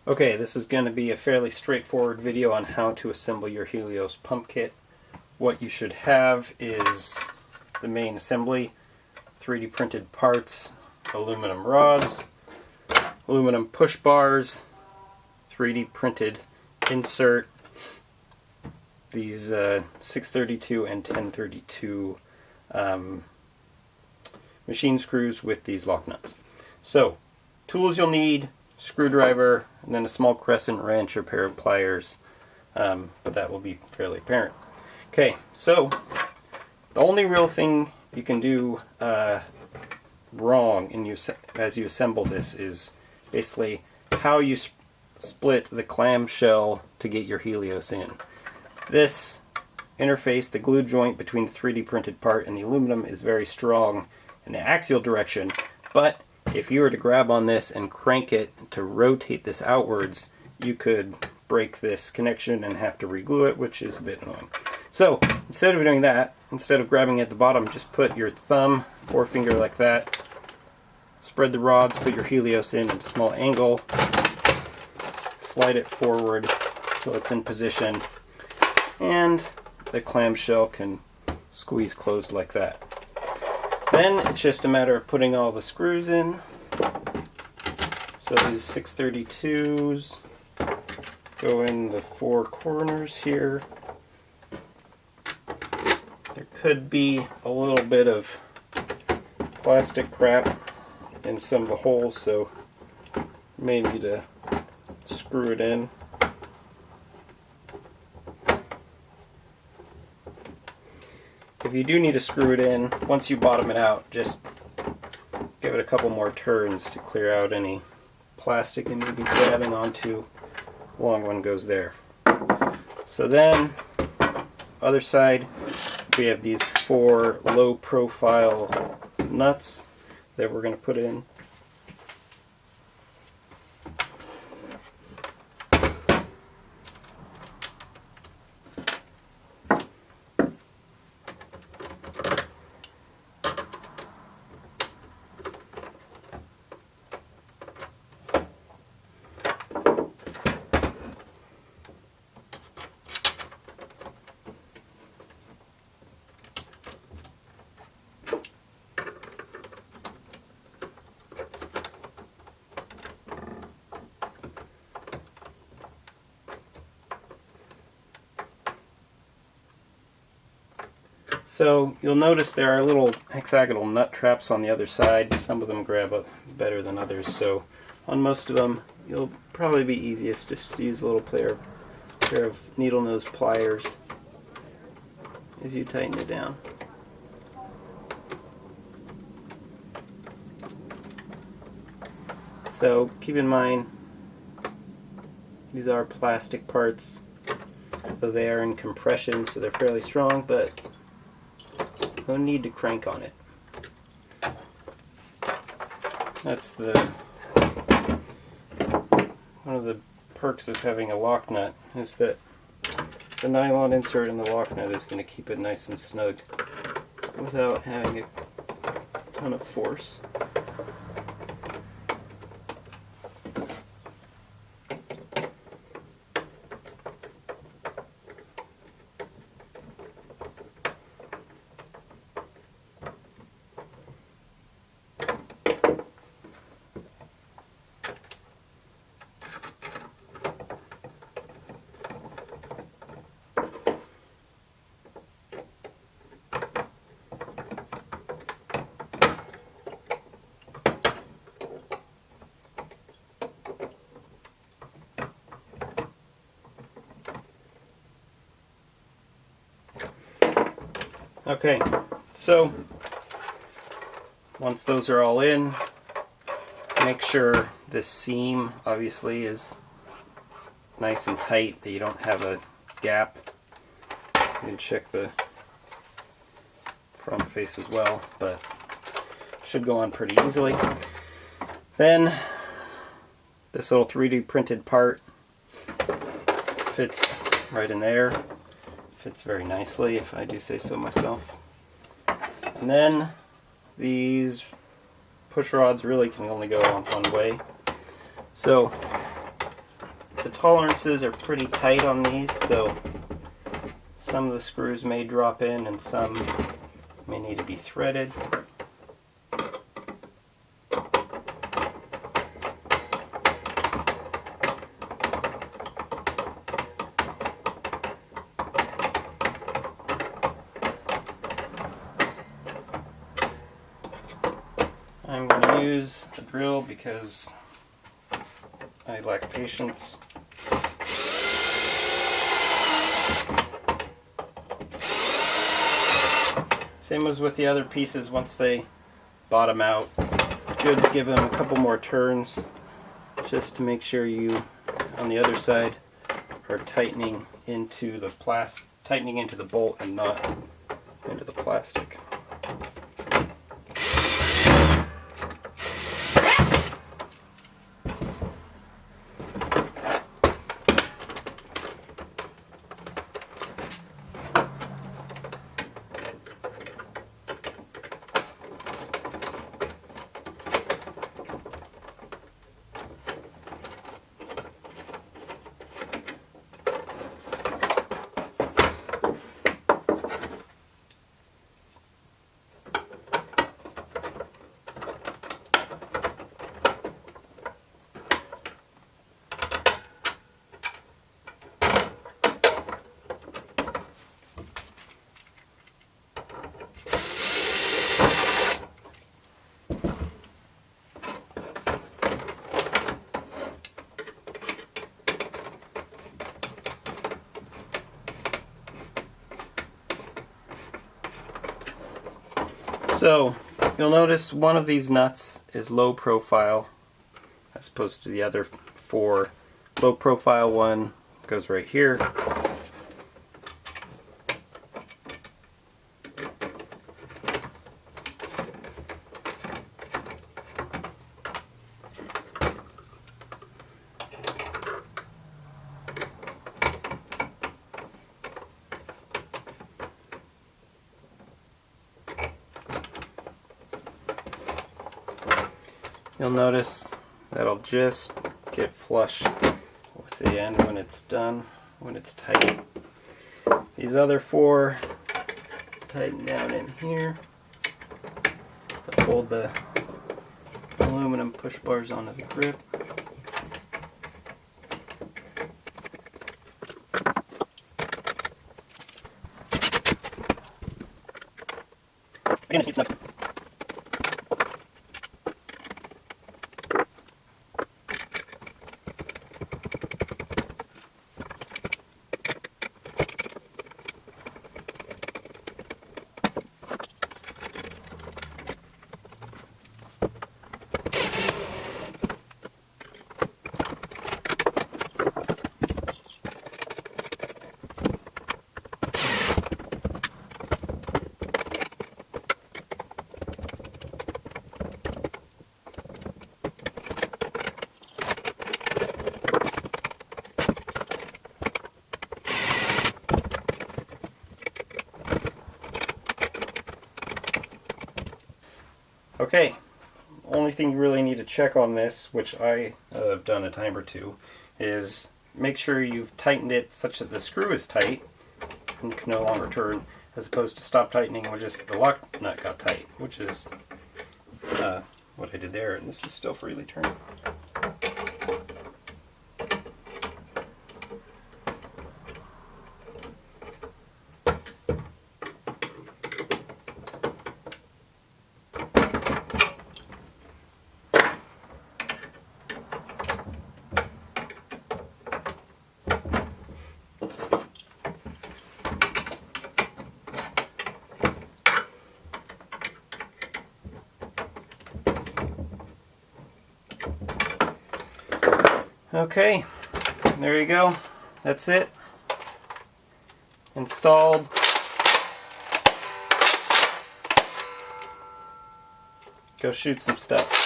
Okay, this is going to be a fairly straightforward video on how to assemble your Helios pump kit. What you should have is the main assembly, 3D printed parts, aluminum rods, aluminum push bars, 3D printed insert, these 632 and 1032 machine screws with these lock nuts. So, tools you'll need: screwdriver, and then a small crescent wrench or pair of pliers, but that will be fairly apparent. Okay, so the only real thing you can do wrong as you assemble this is basically how you split the clamshell to get your Helios in. This interface, the glue joint between the 3D printed part and the aluminum, is very strong in the axial direction, but if you were to grab on this and crank it to rotate this outwards, you could break this connection and have to reglue it, which is a bit annoying. So instead of doing that, instead of grabbing at the bottom, just put your thumb, forefinger like that, spread the rods, put your Helios in at a small angle, slide it forward till it's in position, and the clamshell can squeeze closed like that. Then it's just a matter of putting all the screws in. So these 632s go in the four corners here. There could be a little bit of plastic crap in some of the holes, so you may need to screw it in. If you do need to screw it in, once you bottom it out, just give it a couple more turns to clear out any plastic you may be grabbing onto. The long one goes there. So then, other side, we have these four low profile nuts that we're going to put in. So you'll notice there are little hexagonal nut traps on the other side. Some of them grab up better than others, so on most of them you'll probably be easiest just to use a little pair of needle nose pliers as you tighten it down. So keep in mind, these are plastic parts, so they are in compression, so they're fairly strong, but no need to crank on it. That's one of the perks of having a lock nut, is that the nylon insert in the lock nut is going to keep it nice and snug without having a ton of force. Okay, so once those are all in, make sure this seam obviously is nice and tight, that you don't have a gap. You can check the front face as well, but should go on pretty easily. Then this little 3D printed part fits right in there. Fits very nicely, if I do say so myself. And then these push rods really can only go on one way. So The tolerances are pretty tight on these, so some of the screws may drop in and some may need to be threaded. I'm going to use the drill because I lack patience. Same as with the other pieces, once they bottom out, good to give them a couple more turns just to make sure you, on the other side, are tightening into the bolt and not into the plastic. So, you'll notice one of these nuts is low profile as opposed to the other four. Low profile one goes right here. You'll notice that'll just get flush with the end when it's done, when it's tight. These other four tighten down in here to hold the aluminum push bars onto the grip. Again, it's not. Okay, only thing you really need to check on this, which I have done a time or two, is make sure you've tightened it such that the screw is tight and can no longer turn, as opposed to stop tightening, which is the lock nut got tight, which is what I did there, and this is still freely turning. Okay, there you go. That's it. Installed. Go shoot some stuff.